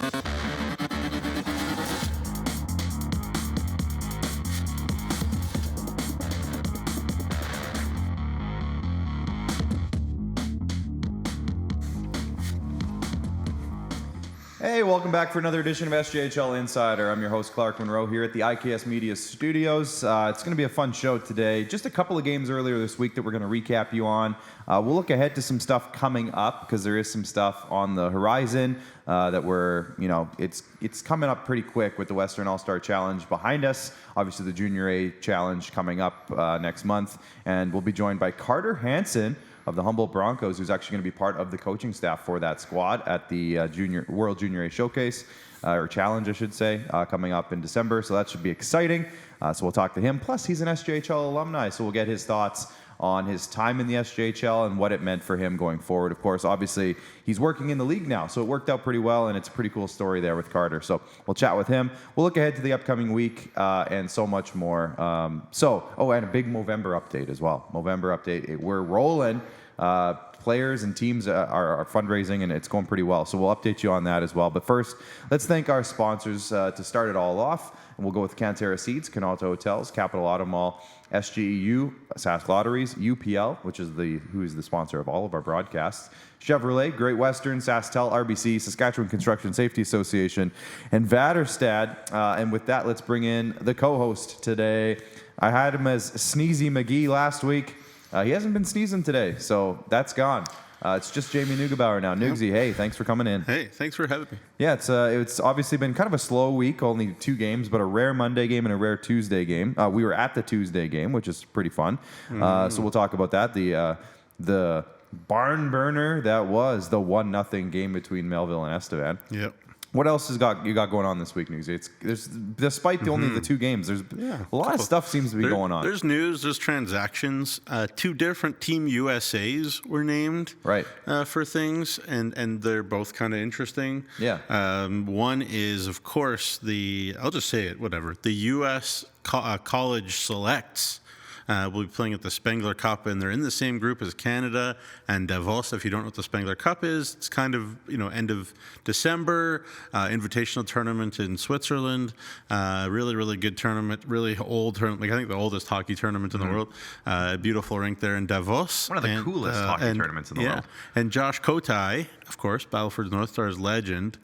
Hey, welcome back for another edition of SJHL Insider. I'm your host, Clark Monroe, here at the IKS Media Studios. It's going to be a fun show today. Just a couple of games earlier this week that we're going to recap you on. We'll look ahead to some stuff coming up because there is some stuff on the horizon that it's coming up pretty quick with the Western All-Star Challenge behind us. Obviously, the Junior A Challenge coming up next month. And we'll be joined by Carter Hansen of the Humboldt Broncos, who's actually going to be part of the coaching staff for that squad at the World Junior A Showcase, or Challenge, I should say, coming up in December. So that should be exciting. So we'll talk to him. Plus, he's an SJHL alumni, so we'll get his thoughts on his time in the SJHL and what it meant for him going forward. Of course, obviously, he's working in the league now, so it worked out pretty well, and it's a pretty cool story there with Carter. So we'll chat with him. We'll look ahead to the upcoming week and so much more. And a big Movember update as well. Movember update. We're rolling. Players and teams are fundraising, and it's going pretty well. So we'll update you on that as well. But first, let's thank our sponsors to start it all off. And we'll go with Cantera Seats, Canalta Hotels, Capital Auto Mall, SGEU, Sask Lotteries, UPL, who is the sponsor of all of our broadcasts, Chevrolet, Great Western, SaskTel, RBC, Saskatchewan Construction Safety Association, and Vaterstad. And with that, let's bring in the co-host today. I had him as Sneezy McGee last week. He hasn't been sneezing today, so that's gone. It's just Jamie Neugebauer now. Nugsy, hey, thanks for coming in. Hey, thanks for having me. Yeah, it's obviously been kind of a slow week, only 2 games, but a rare Monday game and a rare Tuesday game. We were at the Tuesday game, which is pretty fun. So we'll talk about that. The barn burner that was the 1-0 game between Melville and Estevan. Yep. What else you got going on this week, Newsy? Despite only the 2 games, there's a lot of stuff seems to be going on. There's news, there's transactions. 2 different Team USAs were named for things, and they're both kind of interesting. Yeah. One is, of course, I'll just say it, whatever, the U.S. College Selects. We'll be playing at the Spengler Cup, and they're in the same group as Canada and Davos. If you don't know what the Spengler Cup is, it's kind of end of December, invitational tournament in Switzerland. Really, really good tournament. Really old tournament. I think the oldest hockey tournament in the world. Beautiful rink there in Davos. One of the coolest hockey tournaments in the world. And Josh Kotai, of course, Battleford North Stars legend.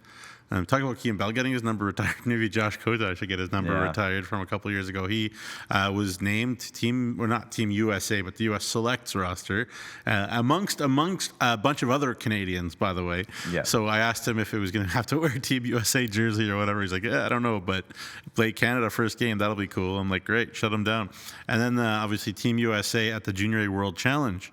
Talking about Keean Bell getting his number retired. Maybe Josh Kotai should get his number retired from a couple of years ago. He was named not Team USA, but the U.S. Selects roster amongst a bunch of other Canadians, by the way. Yeah. So I asked him if it was going to have to wear a Team USA jersey or whatever. He's like, I don't know, but play Canada first game. That'll be cool. I'm like, great, shut him down. And then obviously Team USA at the Junior A World Challenge.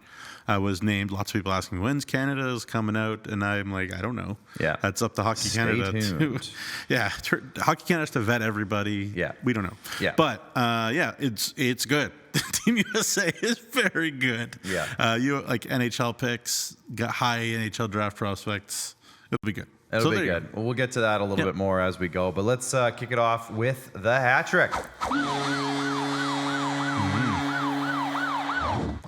Was named. Lots of people asking when's Canada's coming out, and I'm like, I don't know. Yeah, that's up to Hockey Canada too. Yeah, Hockey Canada has to vet everybody. Yeah, we don't know. Yeah, but it's good. Team USA is very good. Yeah, you like NHL picks, got high NHL draft prospects. It'll be good. It'll be good. Well, we'll get to that a little bit more as we go, but let's kick it off with the hat trick.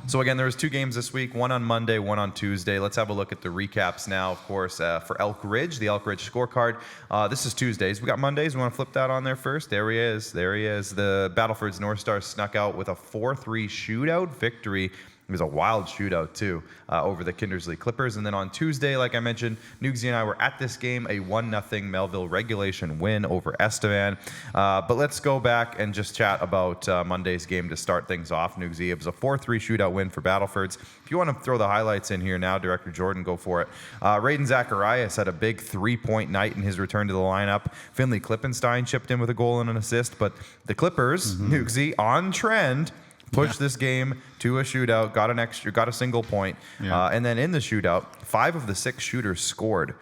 So again, there was 2 games this week, one on Monday, one on Tuesday. Let's have a look at the recaps now, of course, for Elk Ridge, the Elk Ridge scorecard. This is Tuesdays. We got Mondays. We want to flip that on there first. There he is. The Battleford's North Stars snuck out with a 4-3 shootout victory. It was a wild shootout, too, over the Kindersley Clippers. And then on Tuesday, like I mentioned, Nugsy and I were at this game, a 1-0 Melville regulation win over Estevan. But let's go back and just chat about Monday's game to start things off, Nugsy. It was a 4-3 shootout win for Battlefords. If you want to throw the highlights in here now, Director Jordan, go for it. Raiden Zacharias had a big 3-point night in his return to the lineup. Finley Klippenstein chipped in with a goal and an assist. But the Clippers, Nugsy, on trend, pushed this game to a shootout, got a single point, and then in the shootout, 5 of the 6 shooters scored,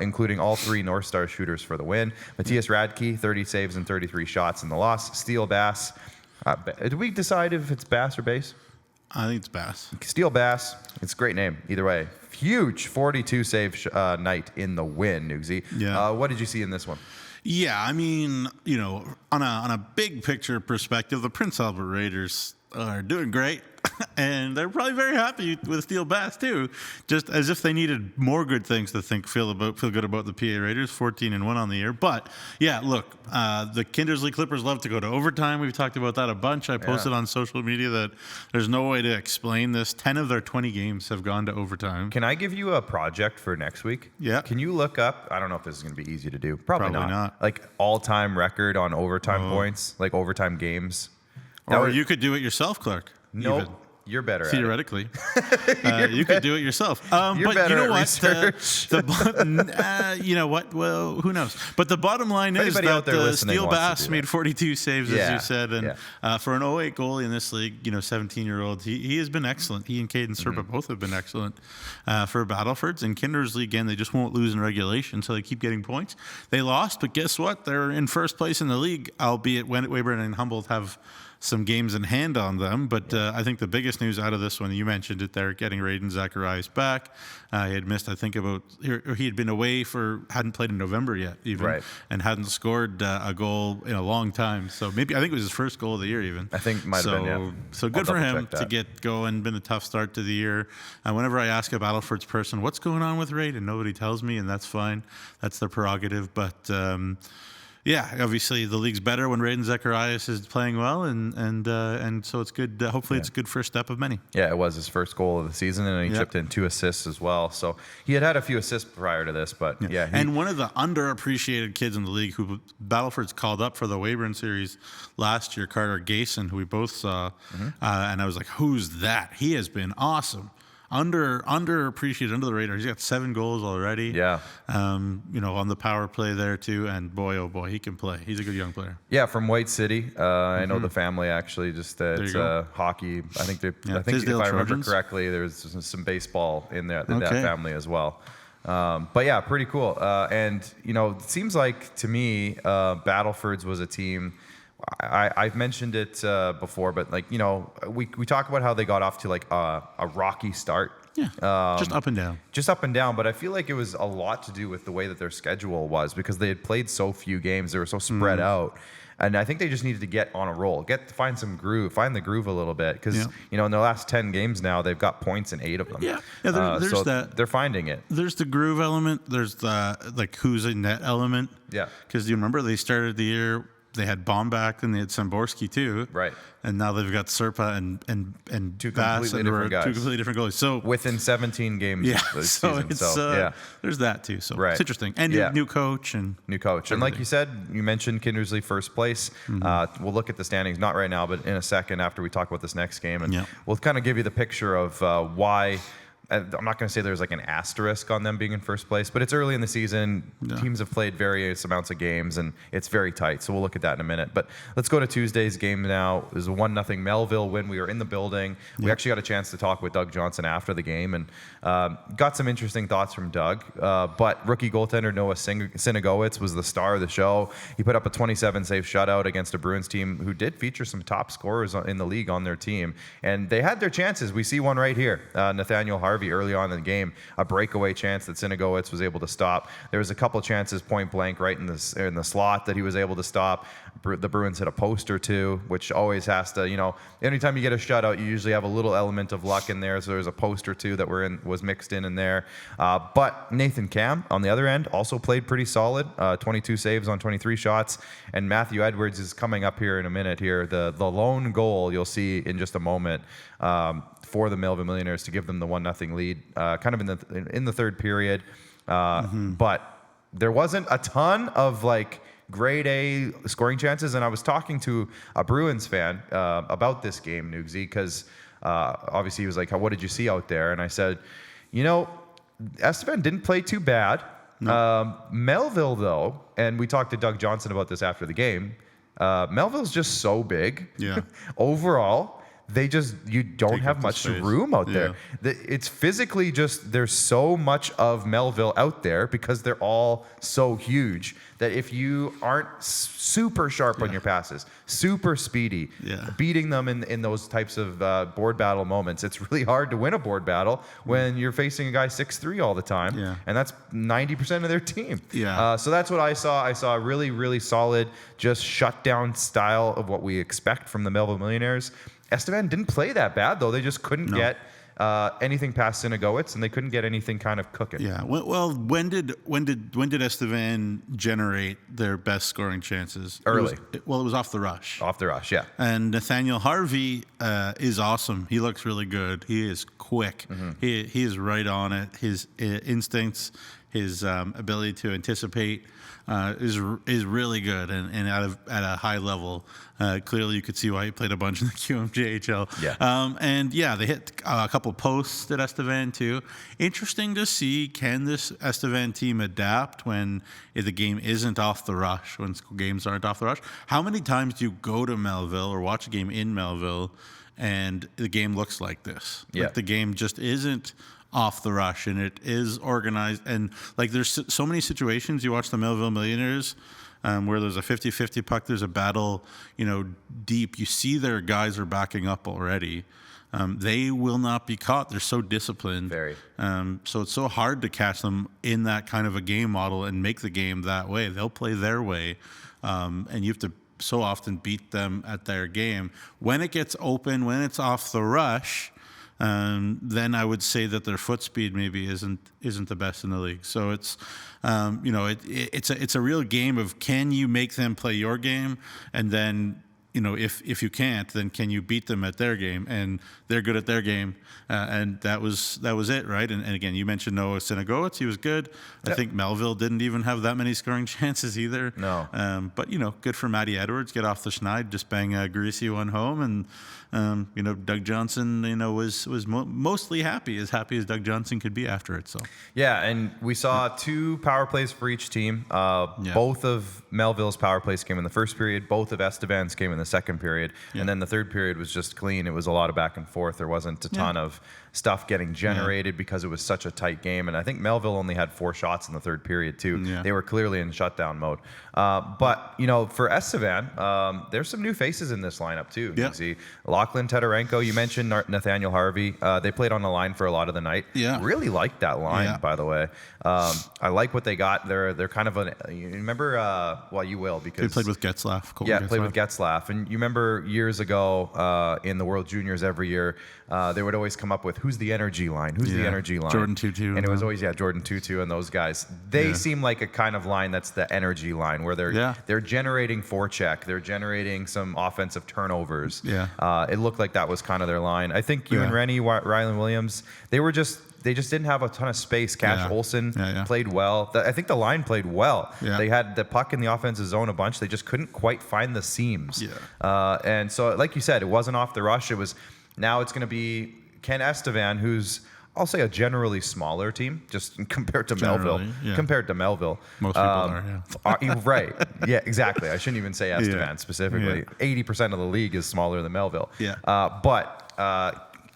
including all 3 North Star shooters for the win. Matthias Radke, 30 saves and 33 shots in the loss. Steele Bass, did we decide if it's Bass or Bass? I think it's Bass. Steele Bass, it's a great name, either way. Huge 42 save night in the win, Nugsy. Yeah. What did you see in this one? Yeah, I mean, on a big picture perspective, the Prince Albert Raiders are doing great. And they're probably very happy with Steel Bass too, just as if they needed more good things to feel good about the PA Raiders, 14-1 on the year. But yeah, look, the Kindersley Clippers love to go to overtime. We've talked about that a bunch. I posted on social media that there's no way to explain this. 10 of their 20 games have gone to overtime. Can I give you a project for next week? Yeah. Can you look up, I don't know if this is going to be easy to do. Probably not. Like all-time record on overtime points, like overtime games. Or you could do it yourself, Clark. No, even. You're better Theoretically. You could do it yourself. You're but better you know at what? research. You know what? Well, who knows? But the bottom line is that Steel Bass made 42 saves, as you said. And for an 08 goalie in this league, 17-year-old, he has been excellent. He and Caden Serpa both have been excellent for Battlefords. And Kindersley, again, they just won't lose in regulation, so they keep getting points. They lost, but guess what? They're in first place in the league, albeit Weyburn and Humboldt have some games in hand on them, but I think the biggest news out of this one, you mentioned it there, getting Raiden Zacharias back. He had missed, I think, he had been away hadn't played in November yet, even, and hadn't scored a goal in a long time. So maybe, I think it was his first goal of the year, even. I think might have been, yeah. So good for him to get going. Been a tough start to the year. Whenever I ask a Battlefords person, what's going on with Raiden, nobody tells me, and that's fine. That's their prerogative, but yeah, obviously the league's better when Raiden Zacharias is playing well, and so it's good. Hopefully, it's a good first step of many. Yeah, it was his first goal of the season, and he chipped in 2 assists as well. So he had a few assists prior to this, but and one of the underappreciated kids in the league who Battleford's called up for the Weyburn series last year, Carter Gayson, who we both saw, and I was like, "Who's that?" He has been awesome. Underappreciated, under the radar. He's got 7 goals already. Yeah. On the power play there too. And boy, oh boy, he can play. He's a good young player. Yeah, from White City. I know the family actually. Just it's hockey. I think I think if I remember correctly, there's some baseball in that family as well. But yeah, pretty cool. And it seems like to me, Battlefords was a team. I've mentioned it before, but we talk about how they got off to a rocky start. Yeah, just up and down. Just up and down, but I feel like it was a lot to do with the way that their schedule was, because they had played so few games. They were so spread out. And I think they just needed to get on a roll, find the groove a little bit, because in their last 10 games now they've got points in 8 of them. Yeah, there's so that. They're finding it. There's the groove element. There's the who's in net element. Yeah, because do you remember they started the year? They had Bomback and they had Samborski too. Right. And now they've got Serpa and 2 Bass completely different guys. 2 completely different goalies. So within 17 games this season. There's that too. So it's interesting. And new coach. And like you said, you mentioned Kindersley first place. We'll look at the standings, not right now, but in a second after we talk about this next game. And we'll kind of give you the picture of why. I'm not going to say there's an asterisk on them being in first place, but it's early in the season. Teams have played various amounts of games, and it's very tight. So we'll look at that in a minute. But let's go to Tuesday's game now. It was a 1-0 Melville win. We were in the building. We actually got a chance to talk with Doug Johnson after the game, and got some interesting thoughts from Doug. But rookie goaltender Noah Sinagowitz was the star of the show. He put up a 27-save shutout against a Bruins team who did feature some top scorers in the league on their team. And they had their chances. We see one right here. Nathaniel Harvey early on in the game, a breakaway chance that Sinagowitz was able to stop. There was a couple chances point blank right in the slot that he was able to stop. The Bruins hit a post or two, which always has to, anytime you get a shutout, you usually have a little element of luck in there. So there's a post or two that was mixed in there. But Nathan Cam, on the other end, also played pretty solid. 22 saves on 23 shots. And Matthew Edwards is coming up here in a minute here. The lone goal you'll see in just a moment for the Melville Millionaires to give them the 1-0 lead, kind of in the third period. But there wasn't a ton of grade A scoring chances. And I was talking to a Bruins fan about this game, Nugsy, because obviously he was like, what did you see out there? And I said, Estevan didn't play too bad. No. Melville, though, and we talked to Doug Johnson about this after the game, Melville's just so big. Yeah. Overall, you don't have much room out there. It's physically just, there's so much of Melville out there because they're all so huge that if you aren't super sharp on your passes, super speedy, beating them in those types of board battle moments, it's really hard to win a board battle when you're facing a guy 6'3" all the time. Yeah. And that's 90% of their team. Yeah. So that's what I saw. I saw a really, really solid, just shutdown style of what we expect from the Melville Millionaires. Estevan didn't play that bad, though. They just couldn't get anything past Sinagowitz, and they couldn't get anything kind of cooking. Yeah. Well, when did Estevan generate their best scoring chances? Early. It was off the rush. Off the rush, yeah. And Nathaniel Harvey is awesome. He looks really good. He is quick. He is right on it. His instincts, his ability to anticipate is really good and at a high level. Clearly, you could see why he played a bunch in the QMJHL. Yeah. They hit a couple posts at Estevan too. Interesting to see, can this Estevan team adapt when the game isn't off the rush, when games aren't off the rush? How many times do you go to Melville or watch a game in Melville and the game looks like this? Yeah. Like the game just isn't off the rush and it is organized. And like there's so many situations you watch the Melville Millionaires where there's a 50-50 puck, there's a battle, deep. You see their guys are backing up already. They will not be caught. They're so disciplined. Very. So it's so hard to catch them in that kind of a game model and make the game that way. They'll play their way, and you have to so often beat them at their game. When it gets open, when it's off the rush, then I would say that their foot speed maybe isn't the best in the league. So it's it's a real game of, can you make them play your game, and then if you can't, then can you beat them at their game? And they're good at their game, and that was it, right? And again, you mentioned Noah Sinagowitz. He was good. I think Melville didn't even have that many scoring chances either. No. But good for Matty Edwards. Get off the schneid, just bang a greasy one home, and Doug Johnson, was mostly happy as Doug Johnson could be after it. So yeah, and we saw 2 power plays for each team. Both of Melville's power plays came in the first period. Both of Estevan's came in the second period, and then the third period was just clean. It was a lot of back and forth. There wasn't a ton of stuff getting generated because it was such a tight game. And I think Melville only had 4 shots in the third period too. Yeah. They were clearly in shutdown mode. But for Estevan, there's some new faces in this lineup too. You see Lachlan Teterenko. You mentioned Nathaniel Harvey. They played on the line for a lot of the night. Yeah. Really liked that line, by the way. I like what they got. They're kind of you remember? Well, you will, because they played with Getzlaff. Played with Getzlaff. And you remember years ago in the World Juniors every year, they would always come up with, who's the energy line? Who's the energy line? Jordan Tutu. And it was always Jordan Tutu and those guys. They seem like a kind of line that's the energy line, where they're generating forecheck, they're generating some offensive turnovers. It looked like that was kind of their line. I think you and Rennie, Rylan Williams, they just didn't have a ton of space. Cash Olsen played well. I think the line played well. They had the puck in the offensive zone a bunch. They just couldn't quite find the seams. And so, like you said, it wasn't off the rush. Now it's going to be Ken Estevan, who's, I'll say, a generally smaller team, just compared to Melville. Compared to Melville. Most people are, right. Yeah, exactly. I shouldn't even say Estevan specifically. 80% of the league is smaller than Melville. But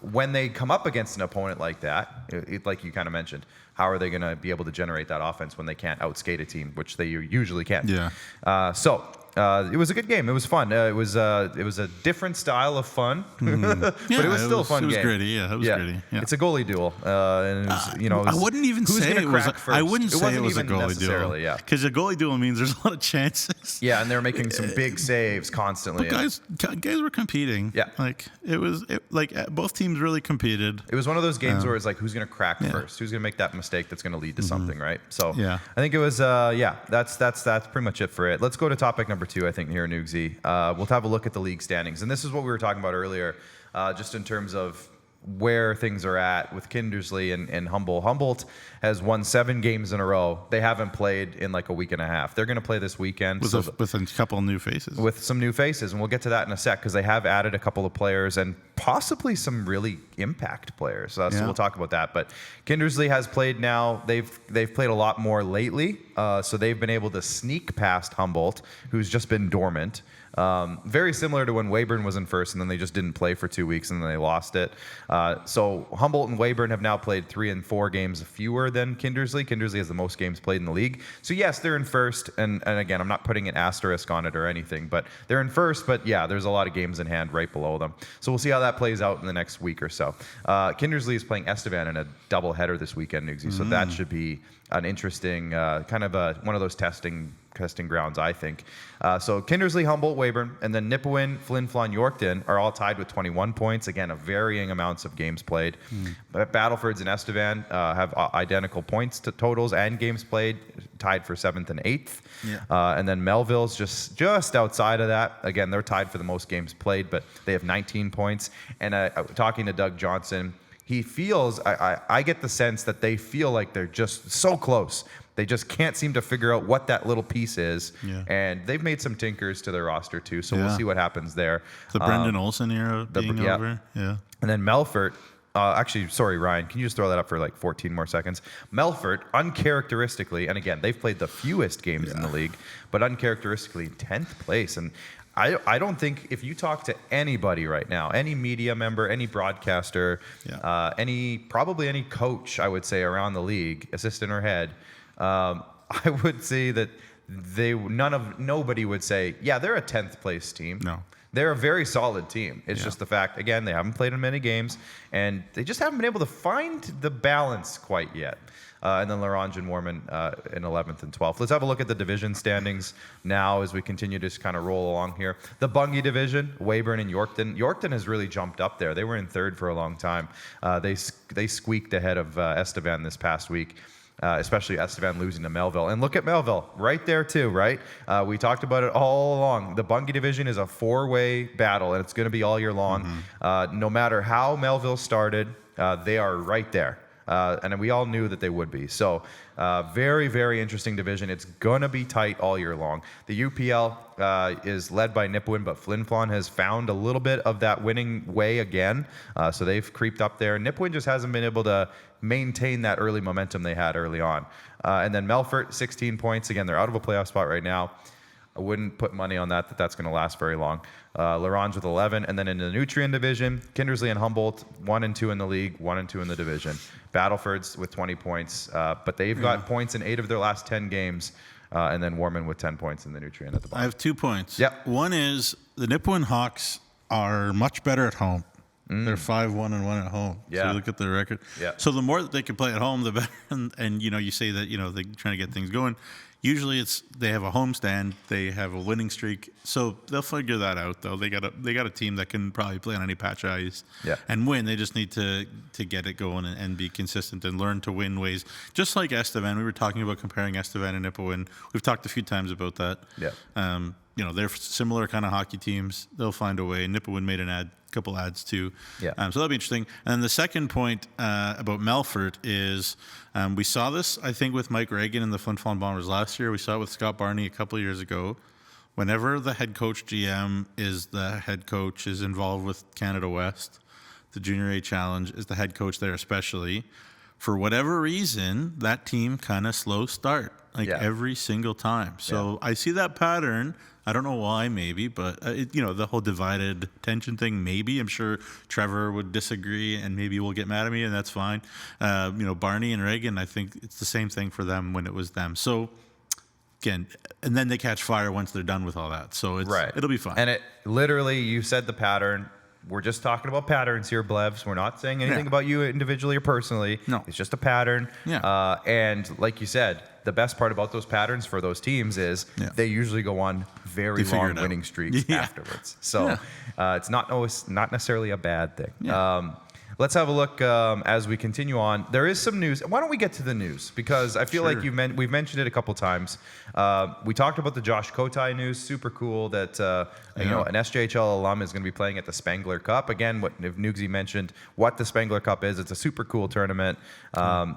when they come up against an opponent like that, like you kind of mentioned, how are they going to be able to generate that offense when they can't outskate a team, which they usually can? It was a good game. It was fun. It was a different style of fun, but it was still a fun game. It was gritty. It was gritty. It's a goalie duel, and it was, I wouldn't even say it was. I wouldn't say it was a goalie duel. Yeah, because a goalie duel means there's a lot of chances. Yeah, and they're making some big saves constantly. But guys were competing. Yeah, like both teams really competed. It was one of those games where it's like, who's going to crack first? Who's going to make that mistake that's going to lead to something, right? So I think it was. That's pretty much it for it. Let's go to topic number 2, I think, here in Nugsy. We'll have a look at the league standings. And this is what we were talking about earlier, just in terms of where things are at with Kindersley and Humboldt. Humboldt has won 7 games in a row. They haven't played in like a week and a half. They're going to play this weekend. With a couple new faces. With some new faces. And we'll get to that in a sec, because they have added a couple of players and possibly some really impact players. So we'll talk about that. But Kindersley has played now. They've played a lot more lately. So they've been able to sneak past Humboldt, who's just been dormant. Very similar to when Weyburn was in first, and then they just didn't play for 2 weeks, and then they lost it. So Humboldt and Weyburn have now played 3 and 4 games fewer than Kindersley. Kindersley has the most games played in the league. So yes, they're in first, and again, I'm not putting an asterisk on it or anything, but they're in first. But yeah, there's a lot of games in hand right below them. So we'll see how that plays out in the next week or so. Kindersley is playing Estevan in a doubleheader this weekend, Nugsy, so that should be an interesting kind of one of those testing grounds, I think. So Kindersley, Humboldt, Weyburn, and then Nipawin, Flin Flon, Yorkton are all tied with 21 points. Again, of varying amounts of games played. But Battlefords and Estevan have identical points to totals and games played, tied for 7th and 8th. Yeah. And then Melville's just outside of that. Again, they're tied for the most games played, but they have 19 points. And talking to Doug Johnson, he feels, I get the sense that they feel like they're just so close. They just can't seem to figure out what that little piece is. Yeah. And they've made some tinkers to their roster too, so we'll see what happens there. The Brendan Olsen era being over. Yeah. And then Melfort, actually, sorry, Ryan, can you just throw that up for like 14 more seconds? Melfort, uncharacteristically, and again, they've played the fewest games in the league, but uncharacteristically 10th place. And I don't think if you talk to anybody right now, any media member, any broadcaster, probably any coach, I would say, around the league, assistant or head, I would say that nobody would say, yeah, they're a 10th place team. No. They're a very solid team. It's just the fact, again, they haven't played in many games, and they just haven't been able to find the balance quite yet. And then Larange and Warman in 11th and 12th. Let's have a look at the division standings now as we continue to just kind of roll along here. The Bungie division, Weyburn and Yorkton. Yorkton has really jumped up there. They were in 3rd for a long time. They squeaked ahead of Estevan this past week. Especially Estevan losing to Melville. And look at Melville, right there too, right? We talked about it all along. The Bungie division is a 4-way battle, and it's going to be all year long. No matter how Melville started, they are right there. And we all knew that they would be. So very, very interesting division. It's going to be tight all year long. The UPL is led by Nipawin, but Flin Flon has found a little bit of that winning way again. So they've creeped up there. Nipawin just hasn't been able to maintain that early momentum they had early on. And then Melfort, 16 points. Again, they're out of a playoff spot right now. I wouldn't put money on that's going to last very long. Larange with 11. And then in the Nutrien division, Kindersley and Humboldt, 1 and 2 in the league, 1 and 2 in the division. Battlefords with 20 points. But they've got points in 8 of their last 10 games. And then Warman with 10 points in the Nutrien at the bottom. I have 2 points. Yep. One is the Nipawin Hawks are much better at home. They're 5-1 and 1 at home. Yeah. So you look at their record. Yeah. So the more that they can play at home, the better. And you say that they're trying to get things going. Usually they have a homestand, they have a winning streak, so they'll figure that out. Though they got a team that can probably play on any patch of ice and win. They just need to get it going and be consistent and learn to win ways. Just like Estevan, we were talking about comparing Estevan and Nipawin. We've talked a few times about that. Yeah. They're similar kind of hockey teams. They'll find a way. Nipawin made a couple ads too. Yeah. So that'll be interesting. And then the second point about Melfort is we saw this, I think, with Mike Reagan and the Flin Flon Bombers last year. We saw it with Scott Barney a couple of years ago. Whenever the head coach GM is involved with Canada West, the Junior A Challenge is the head coach there especially. For whatever reason, that team kind of slow start every single time. So I see that pattern. I don't know why, maybe, but the whole divided attention thing, maybe. I'm sure Trevor would disagree, and maybe will get mad at me, and that's fine. Barney and Reagan, I think it's the same thing for them when it was them. So again, and then they catch fire once they're done with all that. So it'll be fun. And it literally, you said the pattern. We're just talking about patterns here, Blevs. We're not saying anything about you individually or personally. No. It's just a pattern. Yeah. And like you said, the best part about those patterns for those teams is they usually go on very long winning streaks afterwards. So it's not necessarily a bad thing. Yeah. Let's have a look as we continue on. There is some news. Why don't we get to the news? Because I feel like we've mentioned it a couple times. We talked about the Josh Kotai news. Super cool that an SJHL alum is going to be playing at the Spengler Cup. Again, what Nugsy mentioned, what the Spengler Cup is. It's a super cool tournament.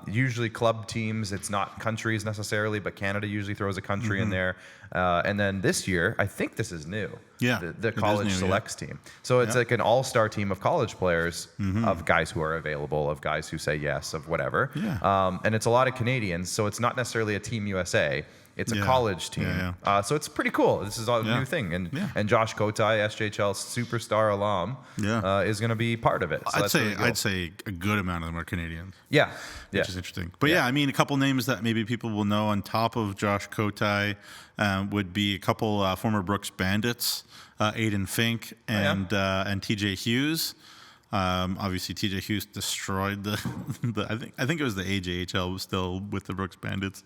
Usually club teams. It's not countries necessarily, but Canada usually throws a country in there. And then this year, I think this is new. Yeah, the college selects team. So it's like an all-star team of college players, of guys who are available, of guys who say yes, of whatever. Yeah. And it's a lot of Canadians, so it's not necessarily a Team USA. It's a college team. So it's pretty cool. This is a new thing. And Josh Kotai, SJHL superstar alum, is going to be part of it. So I'd say a good amount of them are Canadians. Yeah. Which is interesting. But I mean, a couple names that maybe people will know on top of Josh Kotai would be a couple former Brooks Bandits, Aiden Fink and TJ Hughes. Obviously, TJ Hughes destroyed the I think it was the AJHL still with the Brooks Bandits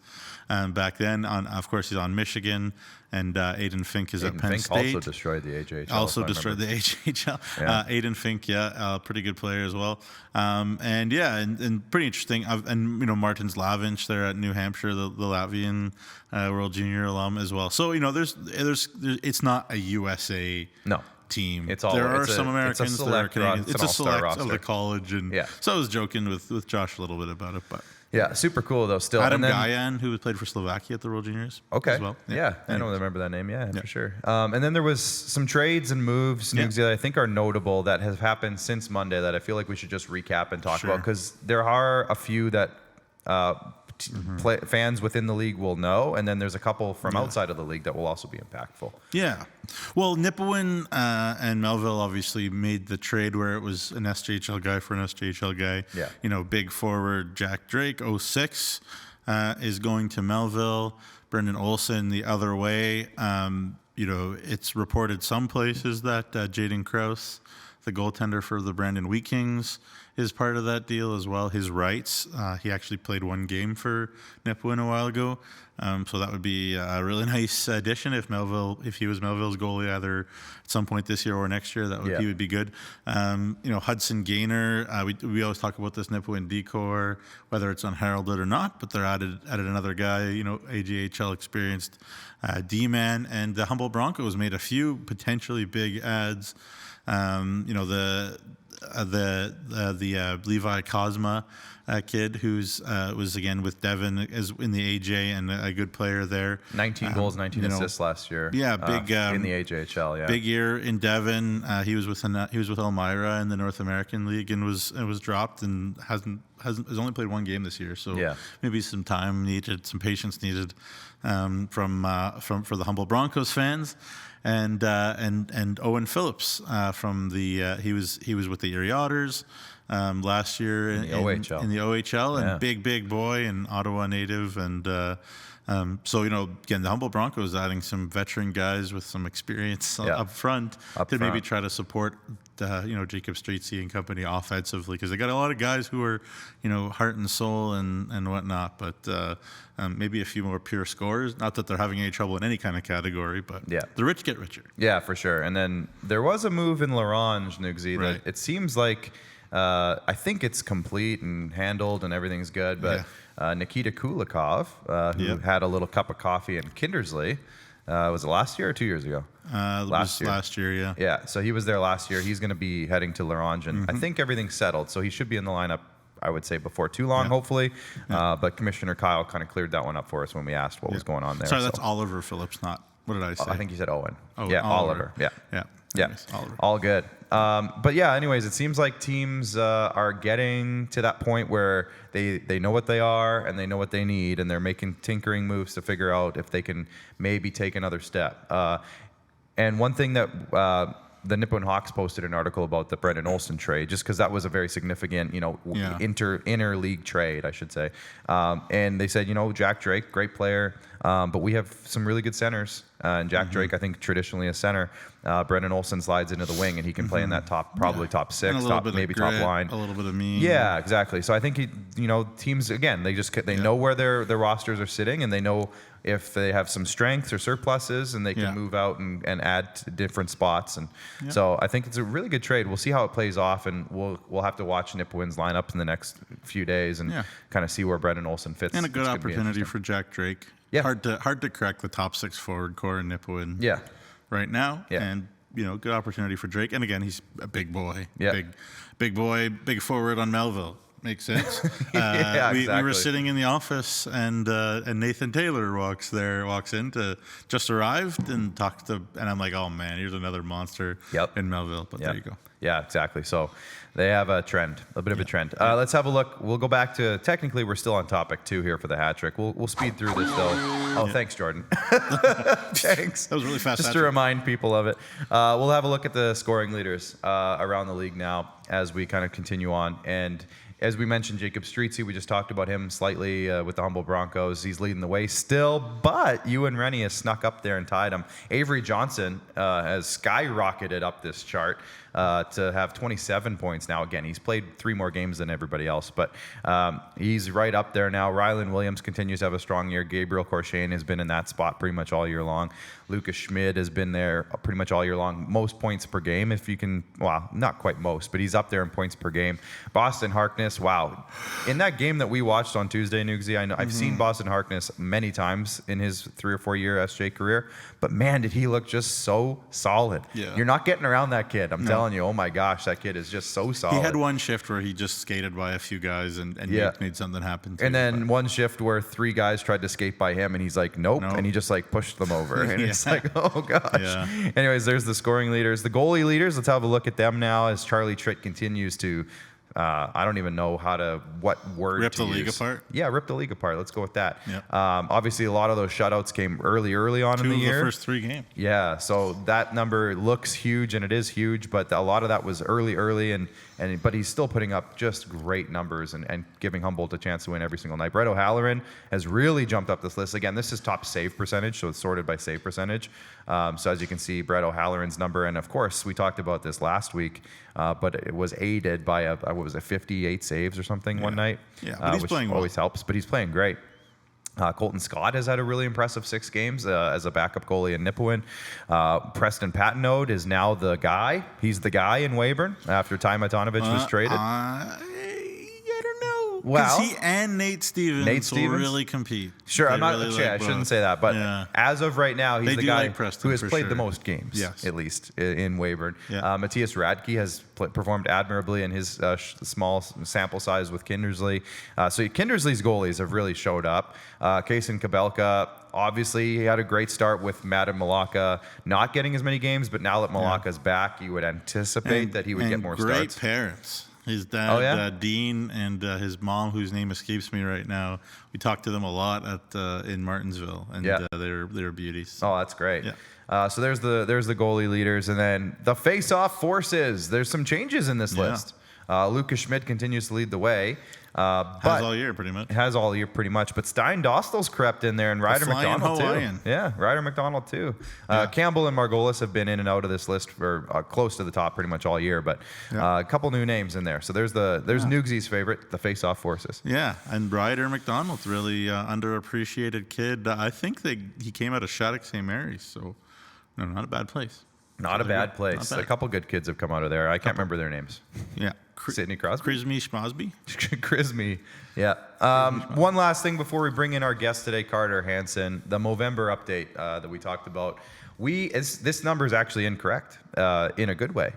back then. Of course, he's on Michigan, and Aiden Fink is at Penn Fink State. also destroyed the AJHL. Also destroyed the AJHL. Yeah. Aiden Fink, pretty good player as well. And pretty interesting. And Martin Slavinch there at New Hampshire, the Latvian World Junior alum as well. So there's it's not a USA team. It's all there are it's some Americans, there are Canadians. It's a select roster of the college, and so I was joking with Josh a little bit about it, but. Yeah, super cool though. Still, Adam Gajan, who played for Slovakia at the World Juniors. Okay. As well. Yeah, I don't remember that name. Yeah, for sure. And then there was some trades and moves that I think are notable that have happened since Monday that I feel like we should just recap and talk about, because there are a few that fans within the league will know, and then there's a couple from outside of the league that will also be impactful. Yeah. Well, Nipawin and Melville obviously made the trade where it was an SJHL guy for an SJHL guy. Yeah. Big forward Jack Drake, 06, is going to Melville. Brendan Olsen the other way. It's reported some places that Jaden Krause, the goaltender for the Brandon Wheat Kings, is part of that deal as well. His rights. He actually played one game for Nipawin a while ago. So that would be a really nice addition if he was Melville's goalie either at some point this year or next year. He would be good. Hudson Gaynor. We always talk about this Nipawin decor, whether it's unheralded or not, but they're added another guy. AJHL experienced D-man, and the Humboldt Broncos made a few potentially big adds. The Levi Cosma kid who's was again with Devon as in the AJ and a good player there. 19 goals, 19 assists last year. Yeah, big in the AJHL. Yeah, big year in Devon. He was with Elmira in the North American League and was dropped and has only played one game this year. So maybe some time needed, some patience needed for the Humboldt Broncos fans. And Owen Phillips from he was with the Erie Otters last year in the OHL and big boy and Ottawa native, and so again the Humboldt Broncos adding some veteran guys with some experience up front to maybe try to support Jacob Streetsy and company offensively, because they got a lot of guys who are heart and soul and whatnot, but maybe a few more pure scorers. Not that they're having any trouble in any kind of category, but the rich get richer. Yeah, for sure. And then there was a move in Larange, Nugsy, that it seems like I think it's complete and handled and everything's good, but Nikita Kulikov, who had a little cup of coffee in Kindersley, was it last year or 2 years ago? Last year, yeah. Yeah, so he was there last year. He's going to be heading to Larange, and I think everything's settled, so he should be in the lineup, I would say, before too long, hopefully. But Commissioner Kyle kind of cleared that one up for us when we asked what was going on there. Sorry, that's Oliver Phillips, not, what did I say? I think you said Owen. Oh, yeah, Oliver. Yeah. Nice. Oliver. All good. But yeah, anyways, it seems like teams are getting to that point where they know what they are and they know what they need, and they're making tinkering moves to figure out if they can maybe take another step. And one thing that the Nipawin Hawks posted an article about the Brendan Olsen trade, just because that was a very significant, inter-league trade, I should say. And they said, Jack Drake, great player, but we have some really good centers. And Jack Drake, I think, traditionally a center. Brendan Olsen slides into the wing, and he can play in that top six, top line. A little bit of mean. Yeah, exactly. So I think teams again, they know where their rosters are sitting, and they know if they have some strengths or surpluses, and they can move out and add to different spots. And so I think it's a really good trade. We'll see how it plays off, and we'll have to watch Nipawin's lineup in the next few days and kind of see where Brendan Olsen fits. And a good opportunity for Jack Drake. Yeah. Hard to crack the top six forward core in Nipawin. Yeah. Right now. Yeah. And good opportunity for Drake. And again, he's a big boy. Yeah. Big boy, big forward on Melville. Makes sense. Exactly. We were sitting in the office, and Nathan Taylor walks in to just arrived and and I'm like, oh man, here's another monster in Melville. But there you go. Yeah, exactly. So they have a trend, a bit of a trend. Let's have a look. We'll go back to, technically we're still on topic 2 here for the hat trick. We'll speed through this though. Oh, thanks, Jordan. Thanks. That was really fast. Just to remind people of it. We'll have a look at the scoring leaders around the league now as we kind of continue on. And As we mentioned, Jacob Streetsy, we just talked about him slightly with the Humboldt Broncos. He's leading the way still, but Ewan Rennie has snuck up there and tied him. Avery Johnson has skyrocketed up this chart to have 27 points now. Again, he's played 3 more games than everybody else, but he's right up there now. Rylan Williams continues to have a strong year. Gabriel Corshane has been in that spot pretty much all year long. Lucas Schmid has been there pretty much all year long. Most points per game, if you can, well, not quite most, but he's up there in points per game. Boston Harkness, wow. In that game that we watched on Tuesday, Nugsy, I know I've seen Boston Harkness many times in his 3 or 4 year SJ career, but man, did he look just so solid. Yeah. You're not getting around that kid. I'm telling you, oh my gosh, that kid is just so solid. He had one shift where he just skated by a few guys and made something happen. And then one shift where 3 guys tried to skate by him and he's like, nope. And he just like pushed them over. And it's like, oh gosh. Yeah. Anyways, there's the scoring leaders. The goalie leaders, let's have a look at them now as Charlie Tritt continues to, I don't even know what word rip to use. The league apart? Yeah, rip the league apart. Let's go with that. Yep. Obviously, a lot of those shutouts came early on in the year. 2 of the first 3 games. Yeah, so that number looks huge, and it is huge, but a lot of that was early, but he's still putting up just great numbers and giving Humboldt a chance to win every single night. Brett O'Halloran has really jumped up this list. Again, this is top save percentage, so it's sorted by save percentage. So as you can see, Brett O'Halloran's number, and of course, we talked about this last week, but it was aided by 58 saves or something one night. Yeah, but he's which playing well. always helps, but he's playing great. Colton Scott has had a really impressive 6 games as a backup goalie in Nipawin. Preston Patnode is now the guy. He's the guy in Weyburn after Ty Matanovich was traded. I don't know. Well, he and Nate Stevens will really compete. Sure, I shouldn't say that, but as of right now, he's the guy who has played the most games, at least in Weyburn. Yeah. Matthias Radke has performed admirably in his small sample size with Kindersley. So Kindersley's goalies have really showed up. Kaysen Kabelka, obviously, he had a great start with Matt and Malacca not getting as many games, but now that Malacca's back, you would anticipate that he would get more starts. Great parents. His dad, Dean, and his mom, whose name escapes me right now. We talked to them a lot in Martinsville, and they're beauties. Oh, that's great. Yeah. So there's the goalie leaders, and then the face-off forces. There's some changes in this list. Lucas Schmidt continues to lead the way. Has all year, pretty much. But Stein Dostal's crept in there, and Ryder McDonald, too. Yeah, Ryder McDonald, too. Campbell and Margolis have been in and out of this list for close to the top pretty much all year, but a couple new names in there. So there's Nugsy's favorite, the face-off forces. Yeah, and Ryder McDonald's really underappreciated kid. I think he came out of Shattuck St. Mary's, so no, not a bad place. Not a bad place. A couple good kids have come out of there. I can't remember their names. Yeah. Sidney Crosby? Krismy Schmosby? Krismy, yeah. One last thing before we bring in our guest today, Carter Hansen, the Movember update that we talked about. This number is actually incorrect in a good way.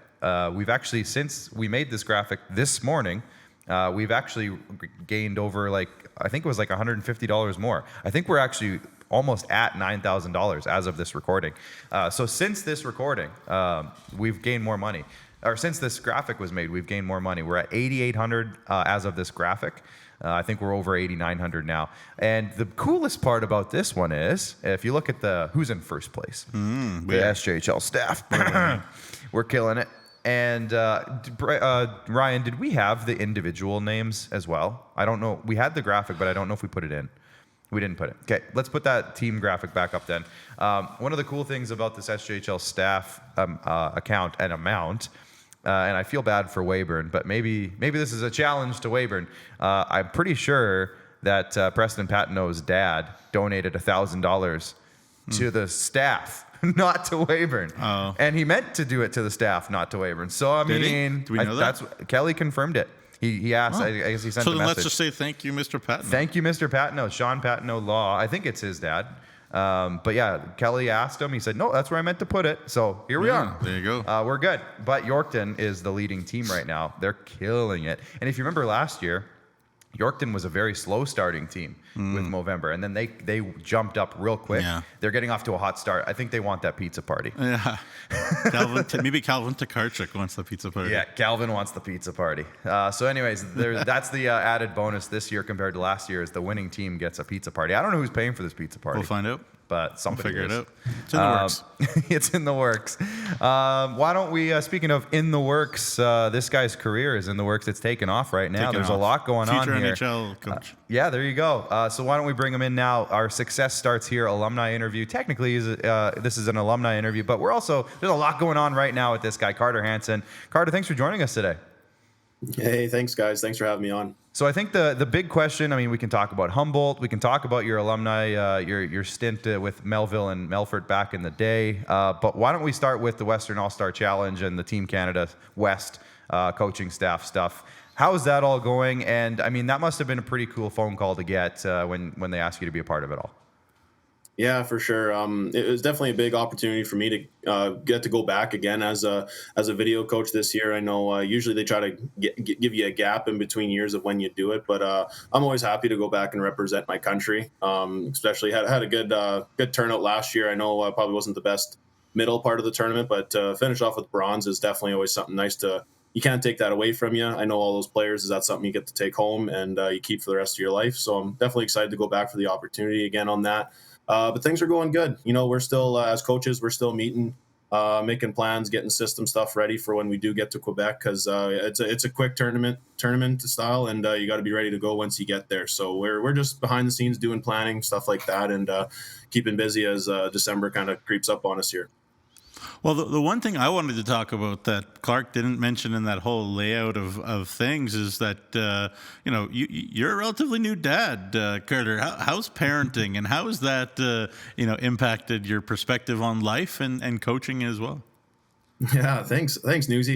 We've actually, since we made this graphic this morning, we've actually gained over I think it was $150 more. I think we're actually almost at $9,000 as of this recording. So since this recording, we've gained more money. Or since this graphic was made, we've gained more money. We're at $8,800 as of this graphic. I think we're over $8,900 now. And the coolest part about this one is, if you look at who's in first place, the SJHL staff. We're killing it. And Ryan, did we have the individual names as well? I don't know. We had the graphic, but I don't know if we put it in. We didn't put it. Okay, let's put that team graphic back up then. One of the cool things about this SJHL staff account and amount, and I feel bad for Weyburn, but maybe this is a challenge to Weyburn. I'm pretty sure that Preston Patino's dad donated $1,000 to the staff, not to Weyburn. Oh. And he meant to do it to the staff, not to Weyburn. So, I mean, do we know that? Kelly confirmed it. He asked, I guess he sent a message. So then let's just say thank you, Mr. Patino. Thank you, Mr. Patino. Sean Patino Law. I think it's his dad. But yeah, Kelly asked him. He said, no, that's where I meant to put it. So here we are. There you go. We're good. But Yorkton is the leading team right now. They're killing it. And if you remember last year, Yorkton was a very slow starting team with Movember, and then they jumped up real quick. Yeah. They're getting off to a hot start. I think they want that pizza party. Yeah. Maybe Calvin Tokarczyk wants the pizza party. Yeah, Calvin wants the pizza party. So anyways, that's the added bonus this year compared to last year is the winning team gets a pizza party. I don't know who's paying for this pizza party. We'll find out. but somebody Figure it is. out. It's in the works. It's in the works. Why don't we, speaking of in the works, this guy's career is in the works. It's taken off right now. There's a lot going on here. Future NHL coach. Yeah, there you go. So why don't we bring him in now? Our Success Starts Here alumni interview. Technically, this is an alumni interview, but there's a lot going on right now with this guy, Carter Hansen. Carter, thanks for joining us today. Hey, thanks, guys. Thanks for having me on. So I think the big question, I mean, we can talk about Humboldt. We can talk about your alumni, your stint with Melville and Melfort back in the day. But why don't we start with the Western All-Star Challenge and the Team Canada West coaching staff stuff. How is that all going? And, I mean, that must have been a pretty cool phone call to get when they asked you to be a part of it all. Yeah, for sure. It was definitely a big opportunity for me to get to go back again as a video coach this year. I know usually they try to give you a gap in between years of when you do it, but I'm always happy to go back and represent my country. Especially had a good turnout last year. I know probably wasn't the best middle part of the tournament, but finish off with bronze is definitely always something nice to. You can't take that away from you. I know all those players, is that something you get to take home and you keep for the rest of your life. So I'm definitely excited to go back for the opportunity again on that. But things are going good. You know, we're still, as coaches, we're still meeting, making plans, getting system stuff ready for when we do get to Quebec, because it's a quick tournament style, and you got to be ready to go once you get there. So we're just behind the scenes doing planning, stuff like that, and keeping busy as December kind of creeps up on us here. Well, the one thing I wanted to talk about that Clark didn't mention in that whole layout of things is that, you're a relatively new dad, Carter. How's parenting, and how has that, impacted your perspective on life and coaching as well? Yeah, thanks, Newsy.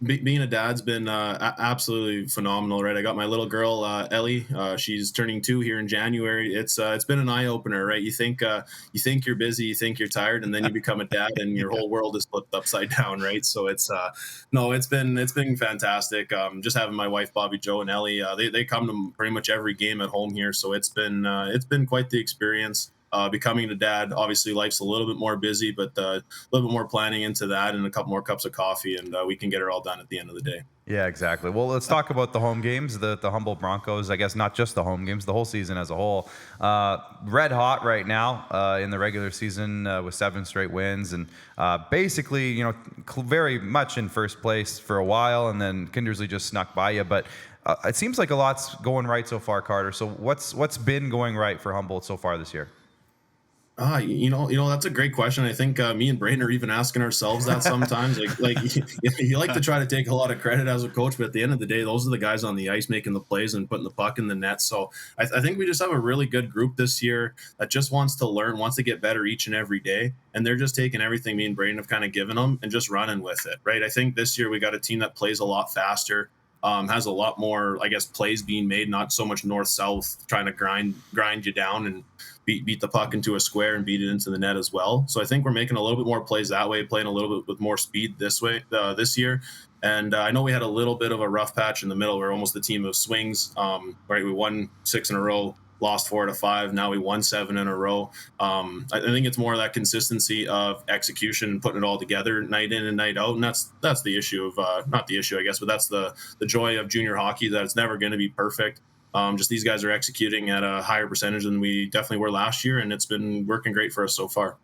Being a dad's been absolutely phenomenal, right? I got my little girl, Ellie. She's turning 2 here in January. It's been an eye opener, right? You think you're busy, you think you're tired, and then you become a dad, and your whole world is flipped upside down, right? So it's been fantastic. Just having my wife, Bobby Joe, and Ellie, they come to pretty much every game at home here, so it's been quite the experience. Becoming a dad, obviously life's a little bit more busy, but a little bit more planning into that and a couple more cups of coffee, and we can get it all done at the end of the day. Yeah, exactly. Well, let's talk about the home games, the Humboldt Broncos. I guess not just the home games, the whole season as a whole. Red hot right now in the regular season with 7 straight wins, and basically, very much in first place for a while, and then Kindersley just snuck by you. But it seems like a lot's going right so far, Carter. So what's been going right for Humboldt so far this year? That's a great question. I think me and Braden are even asking ourselves that sometimes. like you like to try to take a lot of credit as a coach, but at the end of the day, those are the guys on the ice making the plays and putting the puck in the net. So I think we just have a really good group this year that just wants to learn, wants to get better each and every day. And they're just taking everything me and Braden have kind of given them and just running with it, right? I think this year we got a team that plays a lot faster. Has a lot more, I guess, plays being made, not so much north-south, trying to grind you down and beat the puck into a square and beat it into the net as well. So I think we're making a little bit more plays that way, playing a little bit with more speed this year. And I know we had a little bit of a rough patch in the middle. We're almost the team of swings. Right, we won 6 in a row, lost 4 out of 5. Now we won 7 in a row. I think it's more of that consistency of execution and putting it all together night in and night out. And that's the issue of not the issue, I guess, but that's the joy of junior hockey, that it's never going to be perfect. Just these guys are executing at a higher percentage than we definitely were last year, and it's been working great for us so far.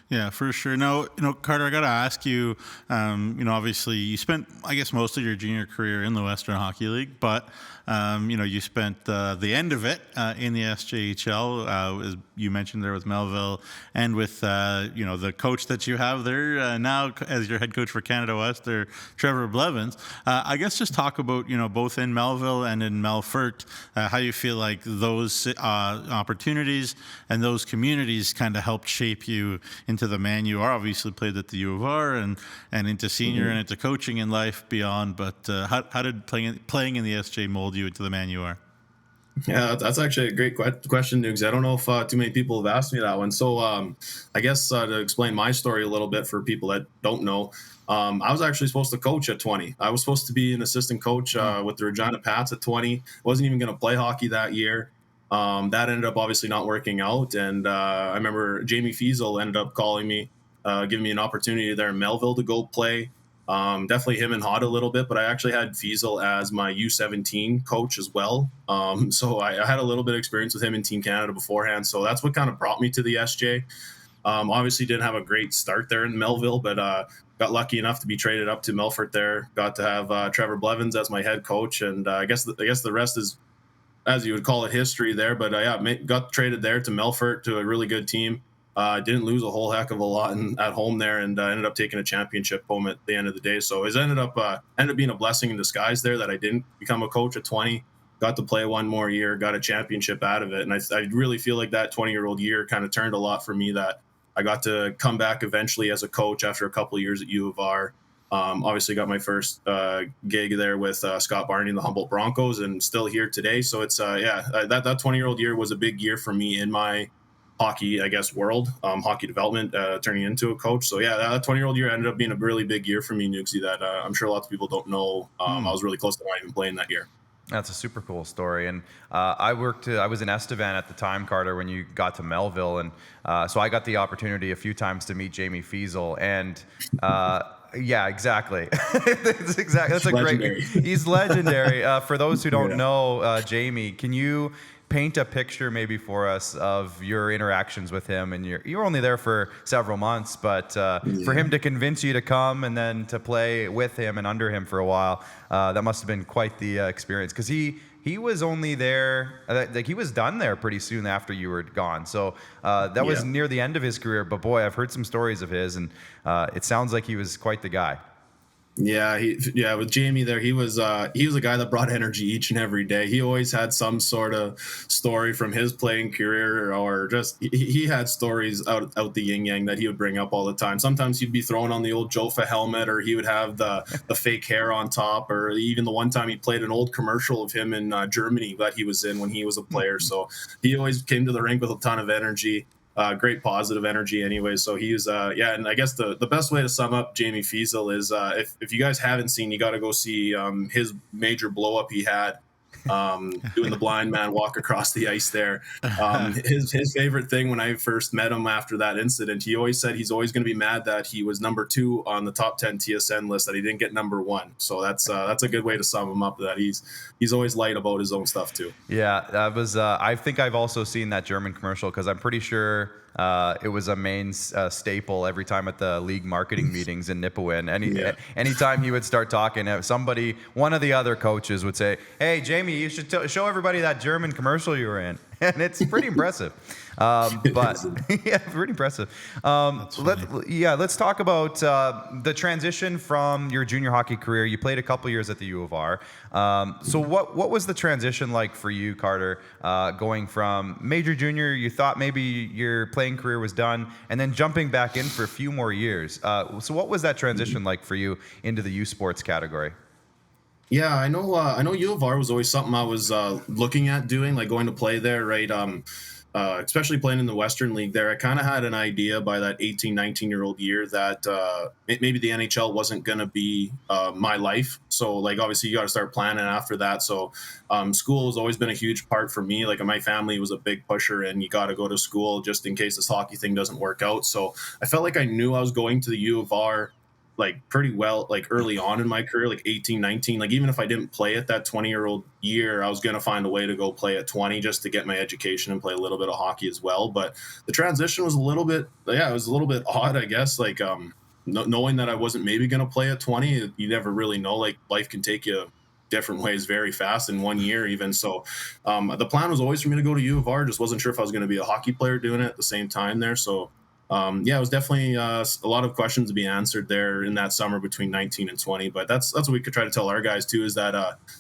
Yeah, for sure. Now, Carter, I got to ask you, obviously you spent, I guess, most of your junior career in the Western Hockey League, but, you spent the end of it in the SJHL, as you mentioned there with Melville, and with, the coach that you have there now as your head coach for Canada West, there, Trevor Blevins. I guess just talk about, both in Melville and in Melfort, how you feel like those opportunities and those communities kind of helped shape you into the man you are. Obviously played at the U of R and into senior and into coaching in life beyond, but how did playing in the SJ mold you into the man you are? Yeah, that's actually a great question, Nuggs. I don't know if too many people have asked me that one. So I guess to explain my story a little bit for people that don't know, I was actually supposed to coach at 20. I was supposed to be an assistant coach with the Regina Pats at 20. Wasn't even going to play hockey that year. That ended up obviously not working out. And I remember Jamie Fiesel ended up calling me, giving me an opportunity there in Melville to go play. Definitely him and Hod a little bit, but I actually had Fiesel as my U17 coach as well. So I had a little bit of experience with him in Team Canada beforehand. So that's what kind of brought me to the SJ. Obviously didn't have a great start there in Melville, but got lucky enough to be traded up to Melfort there. Got to have Trevor Blevins as my head coach, and I guess the rest is, as you would call it, history there. But got traded there to Melfort, to a really good team. Didn't lose a whole heck of a lot at home there, and ended up taking a championship home at the end of the day. So it ended up being a blessing in disguise there that I didn't become a coach at 20. Got to play one more year, got a championship out of it. And I really feel like that 20-year-old year kind of turned a lot for me, that I got to come back eventually as a coach after a couple of years at U of R. Obviously got my first gig there with Scott Barney and the Humboldt Broncos, and still here today. So it's that 20-year-old year was a big year for me in my hockey, I guess, world, hockey development, turning into a coach. So that 20-year-old year ended up being a really big year for me, Nukesy, that I'm sure lots of people don't know. I was really close to not even playing that year. That's a super cool story. And I was in Estevan at the time, Carter, when you got to Melville. And so I got the opportunity a few times to meet Jamie Fiesel. And yeah, exactly. That's a Legendary. He's legendary. For those who don't know, Jamie, can you paint a picture maybe for us of your interactions with him? And you're only there for several months, but for him to convince you to come and then to play with him and under him for a while, that must have been quite the experience, because he was only there, like he was done there pretty soon after you were gone. So that was near the end of his career. But boy, I've heard some stories of his, and it sounds like he was quite the guy. Yeah, with Jamie there, he was a guy that brought energy each and every day. He always had some sort of story from his playing career, or just he had stories out the yin yang that he would bring up all the time. Sometimes he'd be throwing on the old Jofa helmet, or he would have the fake hair on top, or even the one time he played an old commercial of him in Germany that he was in when he was a player. So he always came to the rink with a ton of energy. Great positive energy anyway. So he's and I guess the best way to sum up Jamie Fiesel is if you guys haven't seen, you got to go see his major blow up he had doing the blind man walk across the ice there. His favorite thing when I first met him after that incident, he always said he's always going to be mad that he was number 2 on the top 10 TSN list, that he didn't get number 1. So that's a good way to sum him up, that he's always light about his own stuff too. Yeah, that was I think I've also seen that German commercial, because I'm pretty sure it was a main staple every time at the league marketing meetings in Nipawin. Anytime he would start talking, one of the other coaches would say, "Hey, Jamie, you should show everybody that German commercial you were in." And it's pretty impressive. But yeah, pretty impressive. Let's talk about the transition from your junior hockey career. You played a couple years at the U of R. So what was the transition like for you, Carter, going from major junior, you thought maybe your playing career was done, and then jumping back in for a few more years? So what was that transition like for you into the U Sports category? Yeah, I know U of R was always something I was looking at doing, like going to play there, right? Especially playing in the Western League there. I kind of had an idea by that 18, 19-year-old year that maybe the NHL wasn't going to be my life. So, like, obviously you got to start planning after that. So school has always been a huge part for me. Like, my family was a big pusher, and you got to go to school just in case this hockey thing doesn't work out. So I felt like I knew I was going to the U of R like pretty well, like early on in my career, like 18, 19, like even if I didn't play at that 20-year-old year, I was going to find a way to go play at 20 just to get my education and play a little bit of hockey as well. But the transition was a little bit odd, I guess. Like, knowing that I wasn't maybe going to play at 20, you never really know, like life can take you different ways very fast in 1 year even. So the plan was always for me to go to U of R. Just wasn't sure if I was going to be a hockey player doing it at the same time there. So it was definitely a lot of questions to be answered there in that summer between 19 and 20. But that's what we could try to tell our guys too, is that